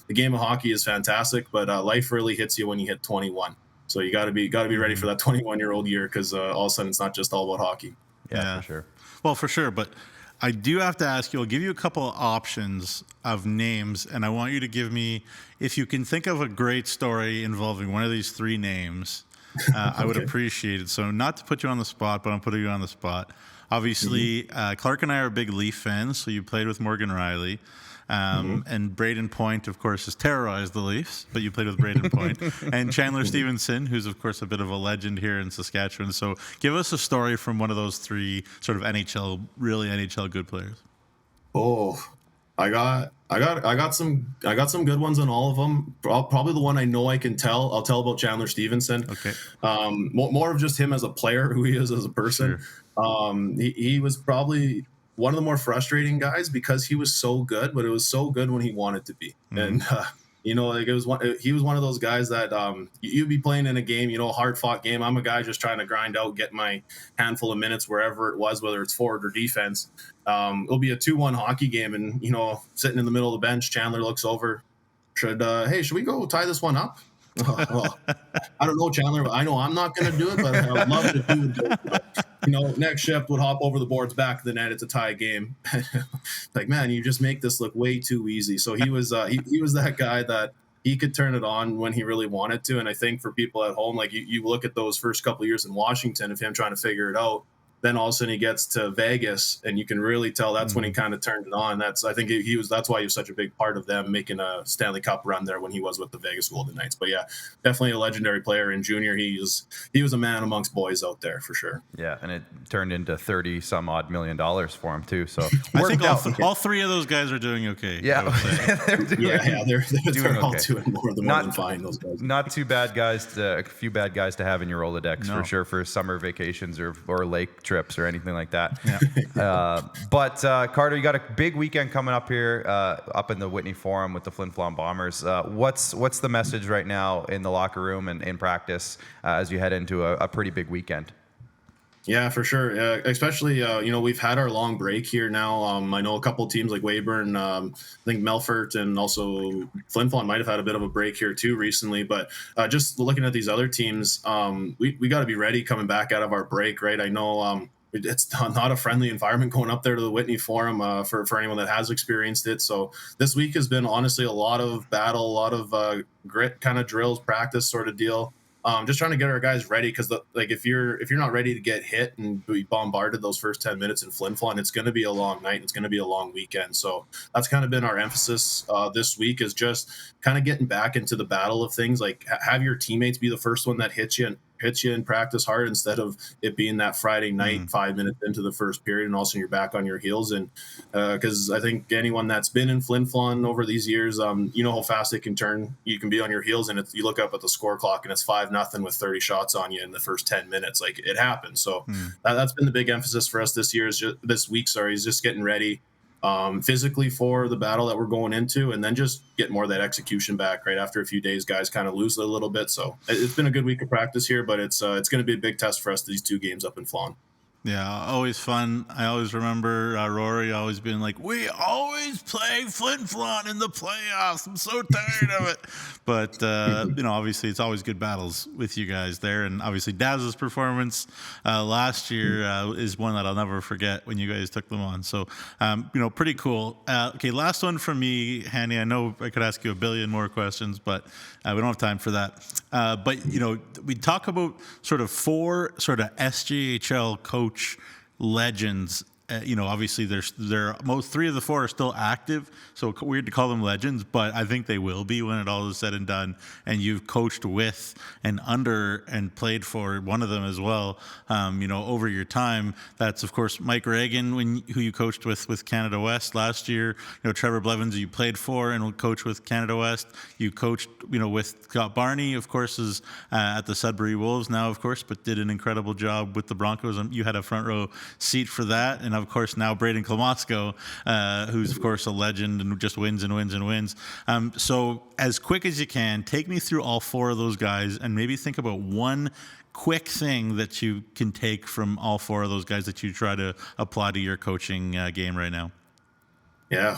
the game of hockey is fantastic, but life really hits you when you hit 21. So you got to be ready for that 21-year-old year, because all of a sudden it's not just all about hockey. Yeah, for sure. Well, for sure. But I do have to ask you, I'll give you a couple of options of names, and I want you to give me, if you can think of a great story involving one of these 3 names, I would appreciate it. So, not to put you on the spot, but I'm putting you on the spot. Obviously, Clark and I are big Leaf fans, so you played with Morgan Riley. And Braden Point, of course, has terrorized the Leafs, but you played with Braden Point. And Chandler Stevenson, who's, of course, a bit of a legend here in Saskatchewan. So give us a story from one of those 3 sort of NHL good players. Oh, I got some good ones on all of them. Probably the one I know I can tell. I'll tell about Chandler Stevenson. Okay, More of just him as a player, who he is as a person. sure. He was probably one of the more frustrating guys because he was so good, but it was so good when he wanted to be. Hmm. And like he was one of those guys that you'd be playing in a game, a hard fought game. I'm a guy just trying to grind out, get my handful of minutes wherever it was, whether it's forward or defense. It'll be a 2-1 hockey game, and sitting in the middle of the bench, Chandler looks over. Should we go tie this one up? Well, I don't know, Chandler. I know I'm not going to do it, but I'd love to do it. But, next shift would hop over the boards, back of the net. It's a tie game. Like, man, you just make this look way too easy. So he was that guy that he could turn it on when he really wanted to. And I think for people at home, like you look at those first couple of years in Washington of him trying to figure it out. Then all of a sudden he gets to Vegas, and you can really tell that's when he kind of turned it on. That's why he was such a big part of them making a Stanley Cup run there when he was with the Vegas Golden Knights. But yeah, definitely a legendary player in junior. He was a man amongst boys out there for sure. Yeah, and it turned into 30 some odd $1 million for him too. So I think all three of those guys are doing okay. Yeah, they're all okay. doing more than fine. Those guys. Not too bad guys. A few bad guys to have in your Rolodex No. for sure for summer vacations or lake trips or anything like that. Yeah. But Carter, you got a big weekend coming up here, up in the Whitney Forum with the Flin Flon Bombers. What's the message right now in the locker room and in practice as you head into a pretty big weekend? Yeah, for sure. Especially, we've had our long break here now. I know a couple teams like Weyburn, I think Melfort, and also Flin Flon might have had a bit of a break here too recently. But just looking at these other teams, we got to be ready coming back out of our break, right? I know it's not a friendly environment going up there to the Whitney Forum for anyone that has experienced it. So this week has been honestly a lot of battle, a lot of grit kind of drills, practice sort of deal. Just trying to get our guys ready because if you're not ready to get hit and be bombarded those first 10 minutes in Flin Flon, it's going to be a long night. It's going to be a long weekend. So that's kind of been our emphasis this week, is just kind of getting back into the battle of things. Like have your teammates be the first one that hits you in practice hard, instead of it being that Friday night 5 minutes into the first period and also you're back on your heels. And because I think anyone that's been in Flin Flon over these years, you know how fast they can turn. You can be on your heels, and you look up at the score clock and it's 5-0 with 30 shots on you in the first 10 minutes. Like, it happens. So that's been the big emphasis for us this week is just getting ready physically for the battle that we're going into, and then just get more of that execution back. Right after a few days, guys kind of lose it a little bit. So it's been a good week of practice here, but it's going to be a big test for us, these 2 games up in Flon. Yeah, always fun. I always remember Rory always being like, "We always play Flin Flon in the playoffs. I'm so tired of it." But obviously, it's always good battles with you guys there, and obviously, Daz's performance last year is one that I'll never forget when you guys took them on. So, pretty cool. Okay, last one from me, Hanny. I know I could ask you a billion more questions, but we don't have time for that. But we talk about sort of 4 sort of SJHL coach legends. Obviously most 3 of the 4 are still active, so weird to call them legends, but I think they will be when it all is said and done. And you've coached with and under and played for one of them as well, over your time. That's of course Mike Reagan, who you coached with Canada West last year. Trevor Blevins, who you played for and will coach with Canada West. You coached with Scott Barney, of course, is at the Sudbury Wolves now, of course, but did an incredible job with the Broncos. You had a front row seat for that. And of course, now Braden Klamosko, who's of course a legend and just wins and wins and wins. So as quick as you can, take me through all 4 of those guys and maybe think about one quick thing that you can take from all 4 of those guys that you try to apply to your coaching game right now. Yeah,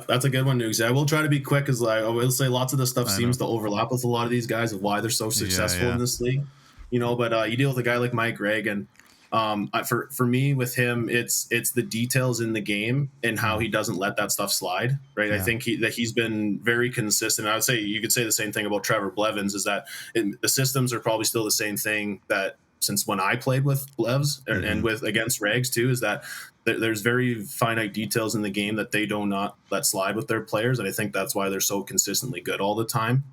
that's a good one, Nukes. I will try to be quick, because I will say lots of the stuff seems to overlap with a lot of these guys of why they're so successful in this league. But you deal with a guy like Mike Reagan. For me, with him, it's the details in the game and how he doesn't let that stuff slide, right? Yeah. I think he's been very consistent. I would say you could say the same thing about Trevor Blevins, is that the systems are probably still the same thing that since when I played with Blevs and against Rags too, is that there's very finite details in the game that they do not let slide with their players, and I think that's why they're so consistently good all the time.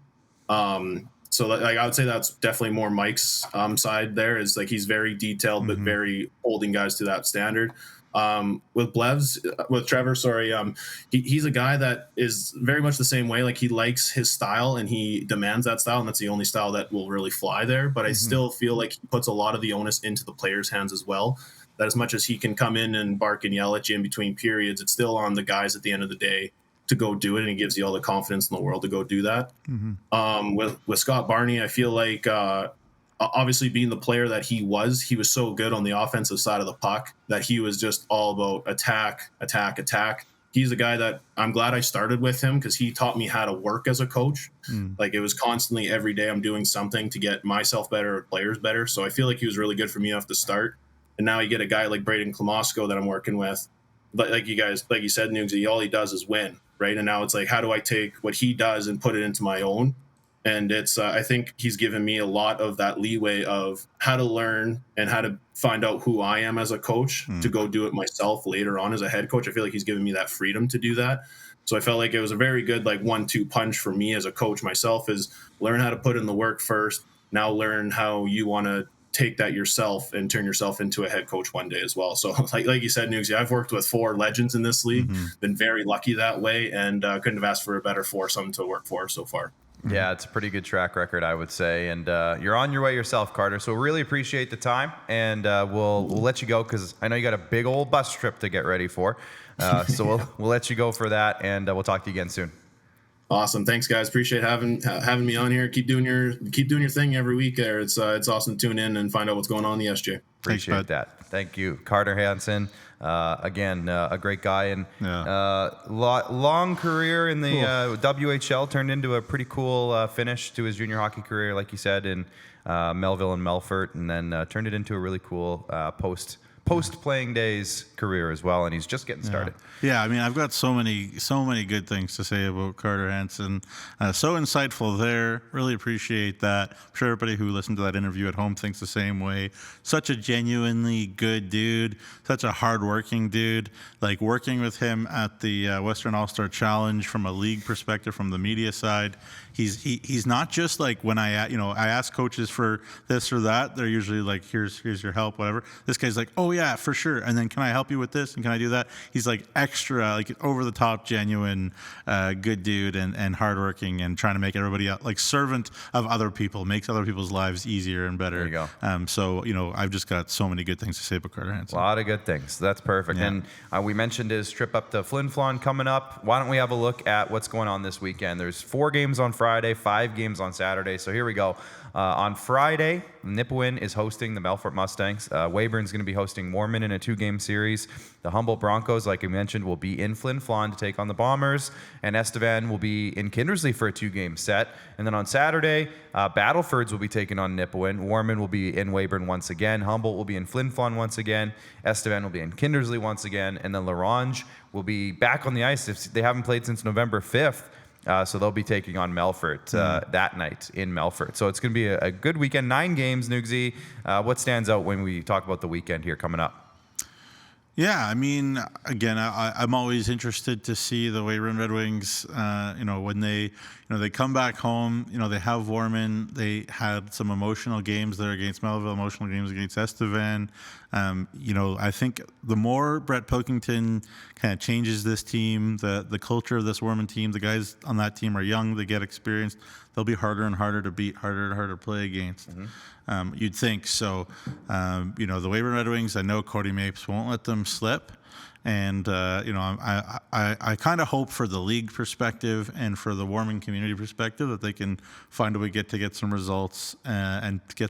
So I would say that's definitely more Mike's side there, is like he's very detailed, but very holding guys to that standard. With Trevor, sorry, he's a guy that is very much the same way. Like he likes his style and he demands that style, and that's the only style that will really fly there. But I still feel like he puts a lot of the onus into the players' hands as well. That as much as he can come in and bark and yell at you in between periods, it's still on the guys at the end of the day to go do it, and he gives you all the confidence in the world to go do that. With Scott Barney, I feel like obviously being the player that he was so good on the offensive side of the puck that he was just all about attack. He's a guy that I'm glad I started with him because he taught me how to work as a coach. Like it was constantly every day I'm doing something to get myself better or players better. So I feel like he was really good for me off the start. And now you get a guy like Braden Klamosko that I'm working with. But like you said, Nugsy, all he does is win, right? And now it's like, how do I take what he does and put it into my own? And it's, I think he's given me a lot of that leeway of how to learn and how to find out who I am as a coach to go do it myself later on as a head coach. I feel like he's given me that freedom to do that. So I felt like it was a very good, like 1-2 punch for me as a coach myself is learn how to put in the work first. Now learn how you want to take that yourself and turn yourself into a head coach one day as well. So like you said, Nugsy, I've worked with 4 legends in this league, been very lucky that way, and couldn't have asked for a better foursome to work for so far. Yeah, it's a pretty good track record, I would say. And you're on your way yourself, Carter. So really appreciate the time. And we'll let you go because I know you got a big old bus trip to get ready for. So we'll let you go for that. And we'll talk to you again soon. Awesome. Thanks, guys. Appreciate having me on here. Keep doing your thing every week there. It's awesome to tune in and find out what's going on in the SJ. Appreciate that. Thank you. Carter Hansen. Again, a great guy and long career in the WHL, turned into a pretty cool finish to his junior hockey career, like you said, in Melville and Melfort, and then turned it into a really cool post-playing days career as well, and he's just getting started. Yeah, I mean, I've got so many good things to say about Carter Hansen. So insightful there. Really appreciate that. I'm sure everybody who listened to that interview at home thinks the same way. Such a genuinely good dude. Such a hardworking dude. Like working with him at the Western All-Star Challenge from a league perspective, from the media side. He's not just like when I ask coaches for this or that, they're usually like, here's your help, whatever. This guy's like, oh yeah, for sure. And then can I help you with this? And can I do that? He's like extra, like over the top, genuine, good dude and hardworking and trying to make everybody like servant of other people, makes other people's lives easier and better. There you go. So, I've just got so many good things to say about Carter Hansen. A lot of good things. That's perfect. Yeah. And we mentioned his trip up to Flin Flon coming up. Why don't we have a look at what's going on this weekend? There's 4 games on Friday, 5 games on Saturday. So here we go. On Friday, Nipawin is hosting the Melfort Mustangs. Weyburn's going to be hosting Mormon in a 2-game series. The Humboldt Broncos, like I mentioned, will be in Flin Flon to take on the Bombers. And Estevan will be in Kindersley for a 2-game set. And then on Saturday, Battlefords will be taking on Nipawin. Warman will be in Weyburn once again. Humboldt will be in Flin Flon once again. Estevan will be in Kindersley once again. And then Larange will be back on the ice. If they haven't played since November 5th. So they'll be taking on Melfort that night in Melfort. So it's going to be a good weekend. 9 games, Nugsy. What stands out when we talk about the weekend here coming up? Yeah, I mean, again, I'm always interested to see the Weyburn Red Wings. When they come back home. They have Warman. They had some emotional games there against Melville, emotional games against Estevan. I think the more Brett Pilkington kind of changes this team, the culture of this Warman team, the guys on that team are young, they get experience. They'll be harder and harder to beat, harder and harder to play against. You'd think so. The Weyburn Red Wings, I know Cody Mapes won't let them slip. And, I kind of hope for the league perspective and for the Warman community perspective that they can find a way to get some results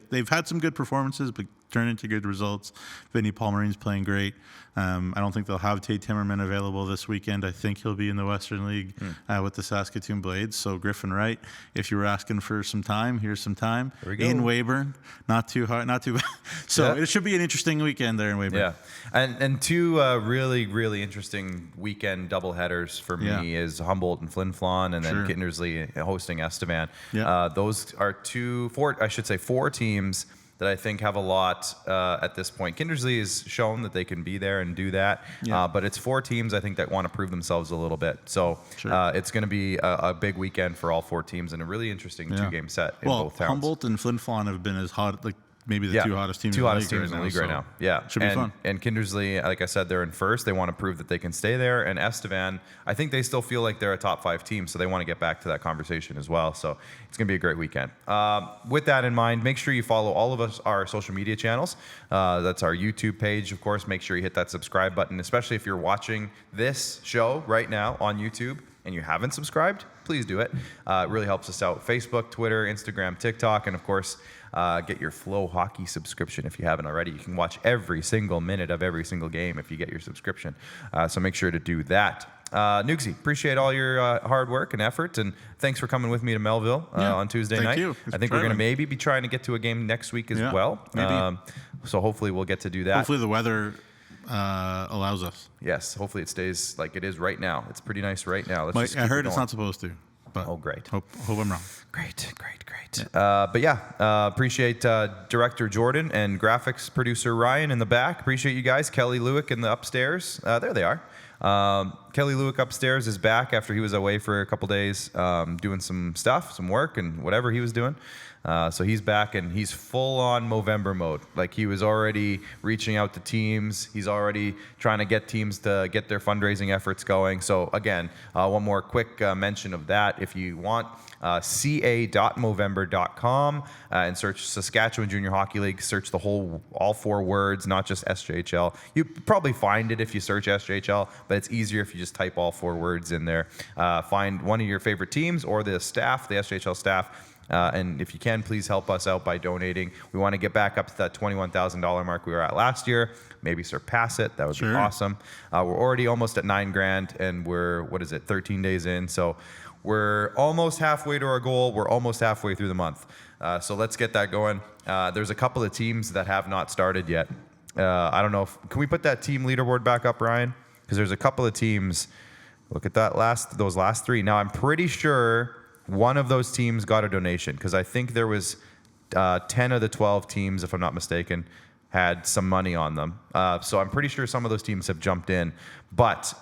they've had some good performances, but turn into good results. Vinny Palmerine's playing great. I don't think they'll have Tate Timmerman available this weekend. I think he'll be in the Western League with the Saskatoon Blades. So Griffin Wright, if you were asking for some time, here's some time in Weyburn. Not too hard, not too bad. So It should be an interesting weekend there in Weyburn. Yeah, and 2 really, really interesting weekend doubleheaders for me is Humboldt and Flin Flon, and then Kindersley hosting Estevan. Those are 4 teams that I think have a lot at this point. Kindersley has shown that they can be there and do that, but it's 4 teams I think that want to prove themselves a little bit. So it's going to be a big weekend for all 4 teams and a really interesting 2-game set in both towns. Humboldt and Flin Flon have been as hot. Like maybe the two hottest teams in the league right now. Yeah. Should be fun. And Kindersley, like I said, they're in first. They want to prove that they can stay there. And Estevan, I think they still feel like they're a top 5 team, so they want to get back to that conversation as well. So it's going to be a great weekend. With that in mind, make sure you follow all of our social media channels. That's our YouTube page, of course. Make sure you hit that subscribe button, especially if you're watching this show right now on YouTube and you haven't subscribed, please do it. It really helps us out. Facebook, Twitter, Instagram, TikTok, and of course, get your Flow Hockey subscription if you haven't already. You can watch every single minute of every single game if you get your subscription. So make sure to do that. Nugsy, appreciate all your hard work and effort, and thanks for coming with me to Melville on Tuesday night. Thank you. I think we're going to maybe be trying to get to a game next week as well. Maybe. So hopefully we'll get to do that. Hopefully the weather allows us. Yes, hopefully it stays like it is right now. It's pretty nice right now. Let's just I keep heard it it's going. not supposed to. But great. Hope I'm wrong. Great. Appreciate Director Jordan and graphics producer Ryan in the back. Appreciate you guys. Kelly Lewick in the upstairs. There they are. Kelly Lewick upstairs is back after he was away for a couple days doing some stuff, some work, and whatever he was doing. So he's back, and he's full on Movember mode. Like, he was already reaching out to teams. He's already trying to get teams to get their fundraising efforts going. So again, one more quick mention of that. If you want, ca.movember.com and search Saskatchewan Junior Hockey League. Search all 4 words, not just SJHL. You probably find it if you search SJHL, but it's easier if you just type all 4 words in there. Find one of your favorite teams or the staff, the SJHL staff. And if you can, please help us out by donating. We want to get back up to that $21,000 mark we were at last year, maybe surpass it. That would be awesome. We're already almost at $9,000, and we're, 13 days in. So we're almost halfway to our goal. We're almost halfway through the month. So let's get that going. There's a couple of teams that have not started yet. I don't know can we put that team leaderboard back up, Ryan? Because there's a couple of teams. Look at those last 3. Now, I'm pretty sure one of those teams got a donation, because I think there was 10 of the 12 teams, if I'm not mistaken, had some money on them. So I'm pretty sure some of those teams have jumped in. But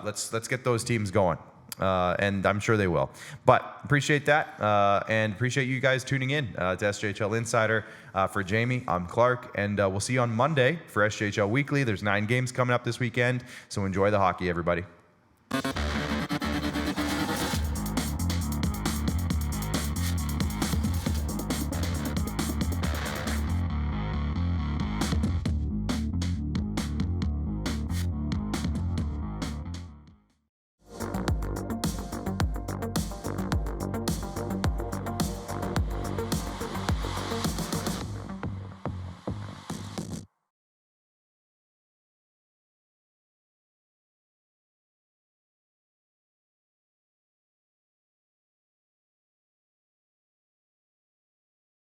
let's get those teams going. And I'm sure they will. But appreciate that, and appreciate you guys tuning in to SJHL Insider. For Jamie, I'm Clark, and we'll see you on Monday for SJHL Weekly. There's 9 games coming up this weekend, so enjoy the hockey, everybody.